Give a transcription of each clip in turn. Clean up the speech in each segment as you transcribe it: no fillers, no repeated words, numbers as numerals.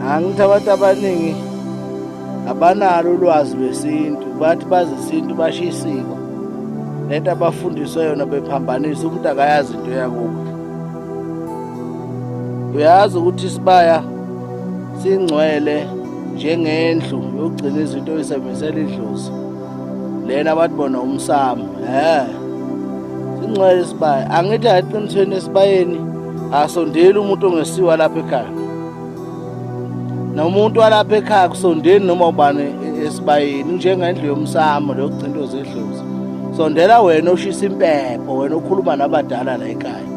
Angithi abantu abaningi abanalo ulwazi lwesintu, bathi bazi isintu basho isiko. Lento abafundiswe yona bephambanisa, umuntu akayazi into yakubo. Uyazi ukuthi isibaya singcwele njengendlu yokugcina izinto oyisebenzisela idlozi. Lena bathi bona umsamo. Singcwele isibaya. Angithi aqinisweni esibayeni asondeli umuntu ongesiwa lapha ekhaya. Nomuntu walapha ekhaya kusondeli noma ubani esibayeni njengendlu yomsamo lokugcina izidlozi. Sondela wena oshisa impepho, wena okhuluma nabadala la ekhaya.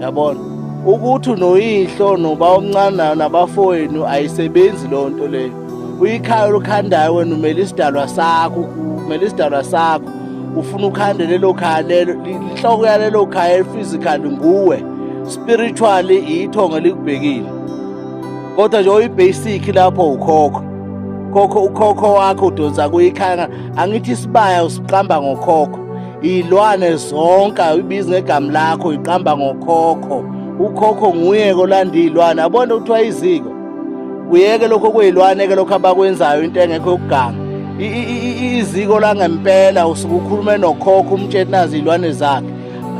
Yabona? Ukuthi unoyihlo noba omncane nabafowenu ayisebenzi lonto leyo. Uyikhaya lokhandayo wena umele isidalwa sakho, ufuna ukhande lelo khaya lelo, inhloko yalelo khaya physical nguwe, spiritually ithonga likubhekile. Kodwa nje oyibasic lapho ukhokho wakho udonsa kuyikhaya. Angithi isibaya usiqamba ngokhokho, izilwane zonke uyibiza ngegama lakho iqamba ngokhokho. Ukhokho nguye olanda izilwane. Abona ukuthiwa iziko, uyeke lokho kuyilwane ke lokho abakwenzayo into engekho yokuganga. Iziko langempela usuke ukhulume nokhokho umtshela nazi izilwane zakhe,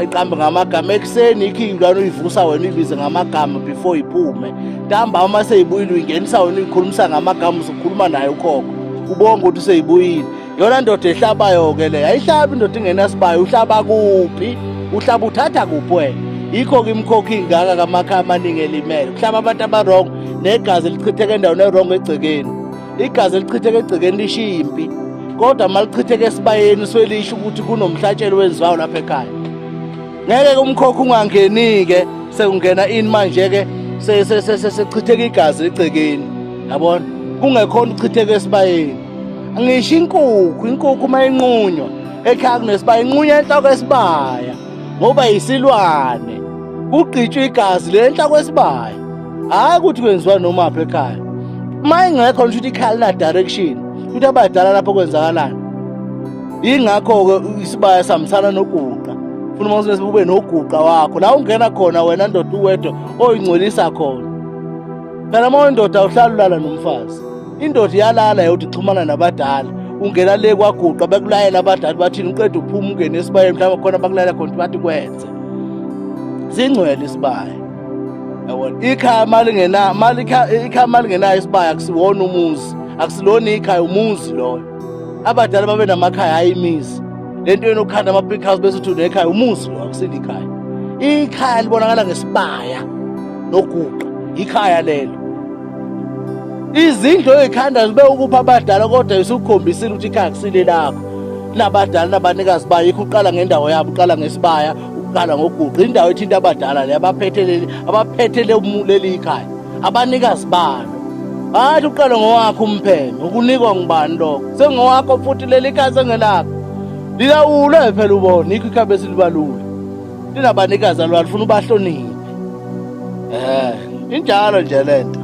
iqambe ngamagama. Ekuseni ikho izilwane uyivusa wena uyibize ngamagama before iphume. Ntamba uma seyibuyile uyingenisa wena uyikhulumisa ngamagama, usukhuluma naye ukhokho ubonga ukuthi seyibuyile. Yona ndoda ehlabayo ke le ayihlabi indoda ingenasibayo. Uhlaba kuphi? Uhlaba uthatha kuphi wena? Yikho-ke imikhokho ingaka kamakhaya amaningi elimele. Kuhlaba abantu abarong negazi elichitheke endaweni erong egcekeni. Igazi elichitheke egcekeni lishiya impi, kodwa malichitheke esibayeni selisho ukuthi kunomhlatshelo wenziwayo lapha ekhaya. Ngeke umkhokho ungangeni-ke sekungena ini manje-ke sechitheke igazi egcekeni. Yabona? Kungekhona uchitheke esibayeni. Ngisho inkukhu uma inqunywa ekhaya kunesibaya, inqunywa enhloko esibaya ngoba yisilwane. Kugqitshwa igazi le enhloko esibaya. Hayi ukuthi kwenziwa noma apha ekhaya. Uma ingekho nje ukuthi ikhaya lina direction, ukuthi abadala lapho kwenzakalani. Yingakho-ke isibaya samthana noguqa. Funa uma ube noguqa wakho la ungena khona wena ndoda uwedwa oyingcolisa khona. Phela uma indoda uhlala ulala nomfazi, indoda iyalala yokuthi ixhumana nabadala. Ungena le kwaguqa bekulayela abadala bathini uqeda uphuma ungene esibayeni mhlawumbe khona bakulayela khona bathi kwenze. Singcwele isibaya. Yabona? Ikhaya malingenayo isibaya akusiwona umuzi, akusilona ikhaya, umuzi loyo. Abadala babe namakhaya ayimizi. Lento yena ukhanda ama-big house bese uthi unekhaya, umuzi lo akusile ikhaya. Ikhaya libonakala ngesibaya noguqa, ikhaya lelo. Izindlu ezikhanda zibe ukupha abadala kodwa isukukhombisile ukuthi ikhaya akusile lakho. Nabadala nabanikazi bayo yikho uqala ngendawo yabo, uqala ngesibaya, uqala ngoguqa. Indawo ethinta abadala le abaphethe leli ikhaya, abanikazi balo. Hayi uqala ngowakho umpheme, ukunikwa ngubani lokho? Sengowakho futhi leli khaya sengelakho. Lilawule phela ubona, yikho ikhaya besilibalule. Linabanikazi alifuna ubahloniphe. Injalo nje lento.